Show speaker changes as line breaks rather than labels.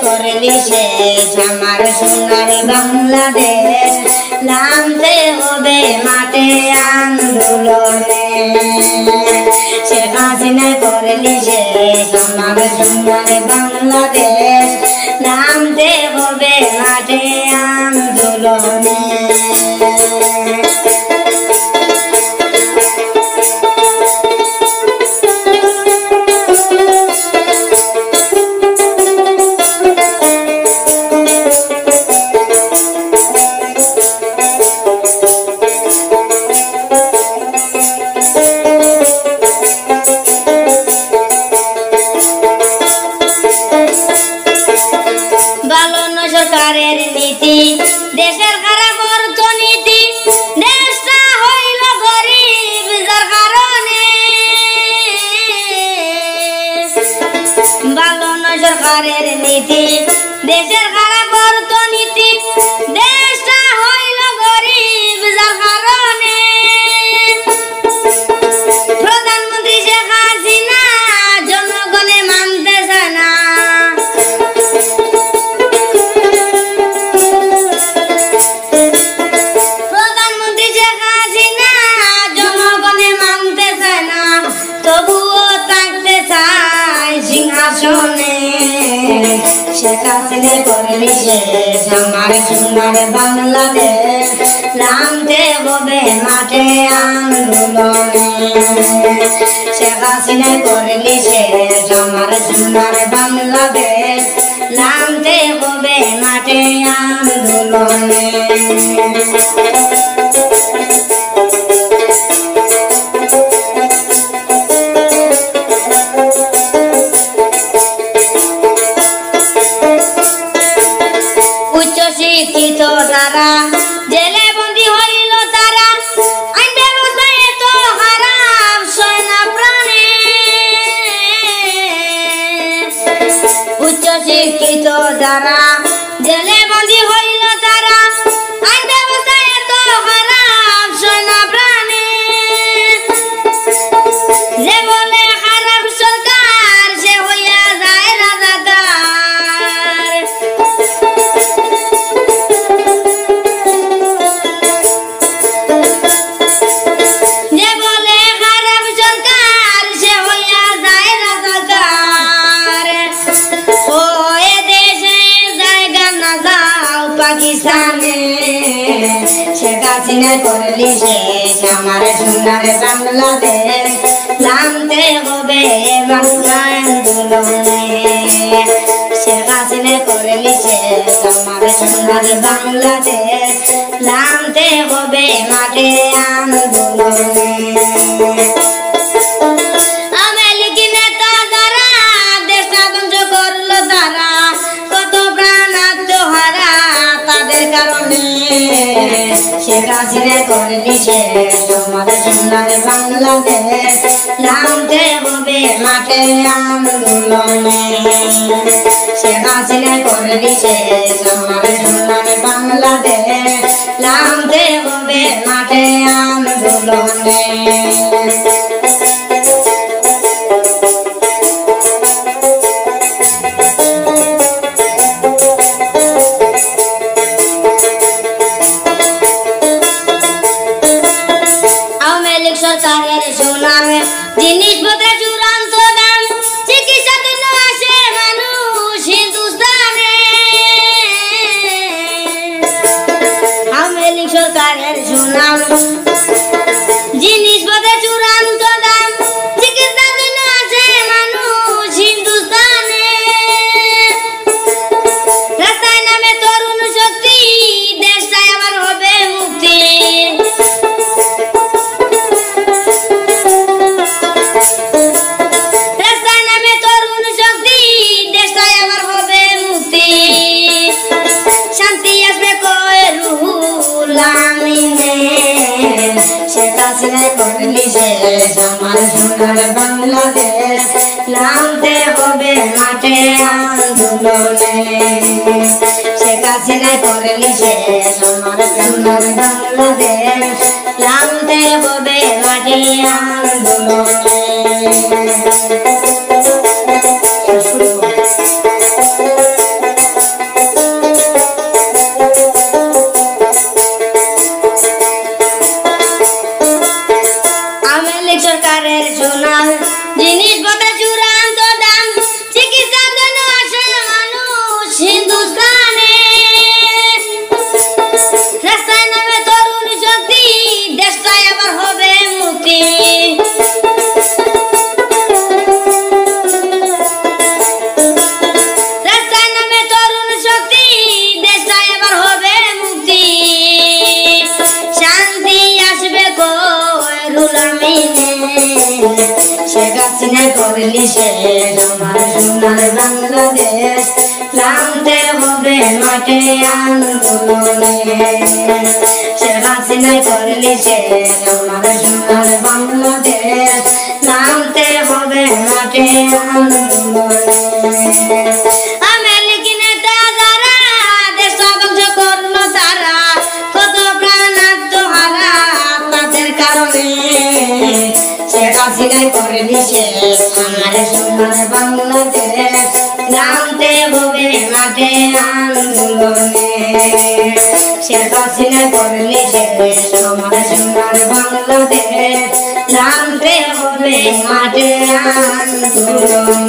করলি শেষ আমার সোনার বাংলাদেশ নামতে হবে মাঠে আন্দোলনে শেখ হাসিনা করলি শেষ আমার সোনার বাংলাদেশ নামতে হবে মাঠে আন্দোলনে সরকারের নীতি দেশের খারাপ অর্থনীতি দেশটা হইল গরিব যার কারণে ভালো নয় সরকারের নীতি দেশের খারাপ অর্থনীতি দেশটা হইল গরিব যার কারণে প্রধানমন্ত্রী শেখ হাসিনা জনগণে মানতেছে না শেখ হাসিনা করলি শেষ আমার সোনার বাংলাদেশ নামতে হবে মাঠে আন্দোলনে শেখ হাসিনা করলি শেষ আমার সোনার বাংলাদেশ নামতে হবে মাঠে আন্দোলনে শিক্ষিত তারা জেলে বন্দী হইল তারা আইন ব্যবস্থা এত খারাপ সয় না প্রাণে উচ্চ শিক্ষিত যারা জেলে বন্দী হইল তারা আইন ব্যবস্থা এত খারাপ সয় না প্রাণে যে বলে খারাপ সরকার সে হইয়া যায় রাজাকার শেখ হাসিনা করলি শেষ আমার সোনার বাংলাদেশ নামতে হবে বাংলা আন্দোলনে শেখ হাসিনা করলি শেষ আমার সোনার বাংলাদেশ নামতে হবে মাঠে আন্দোলনে শেখ হাসিনা করলি শেষ আমার সোনার বাংলাদেশ নামতে হবে মাঠে আন্দোলনে শেখ হাসিনা করলি শেষ আমার সোনার বাংলাদেশ নামতে হবে মাঠে আন্দোলনে সরকারের সুনামে জিনিসপত্রের চূড়ান্ত দাম চিকিৎসার জন্য আসে মানুষ হিন্দুস্তানে আওয়ামী লীগ সরকারের সুনাম জিনিসপত্রের চূড়ান্ত দাম চিকিৎসার জন্য আসে মানুষ হিন্দুস্তানে রাস্তায় নামে তরুণ শক্তি দেশটাই আবার হবে মুক্তি শান্তি আসবে কয় রুহুল্লাহ সোনার বাংলাদেশ নামতে হবে মাঠে আন্দোলনে শেখ হাসিনা করেনি শেষ আমার সোনার বাংলাদেশ নামতে হবে মাঠে আন্দোলনে সরকারের সোনার জিনিসপত্র চূড়ান্ত দাম চিকিৎসার জন্য আসে মানুষ হিন্দুস্তানে রাস্তায় নামে তরুণ শক্তি দেশটাই আবার হবে মুক্তি রাস্তায় নামে তরুণ শক্তি দেশটাই আবার হবে মুক্তি শান্তি আসবে শেখ হাসিনা করলি শেষ আমার সোনার বাংলাদেশ নামতে হবে মাঠে আন্দোলনে শেখ হাসিনা করলি শেষ আমার সোনার বাংলাদেশ নামতে হবে মাঠে আন্দোলনে আমেরিকি নেতা যারা দেশ ধ্বংস করলো তারা কত প্রাণ আত্মহারা তাদের কারণে শেখ হাসিনা করেনি শেষ আমার সোনার বাংলাদেশ নামতে হবে মাঠে আন্দোলনে শেখ হাসিনা করেনি শেষ আমার সোনার বাংলাদেশ নামতে হবে মাঠে আন্দোলনে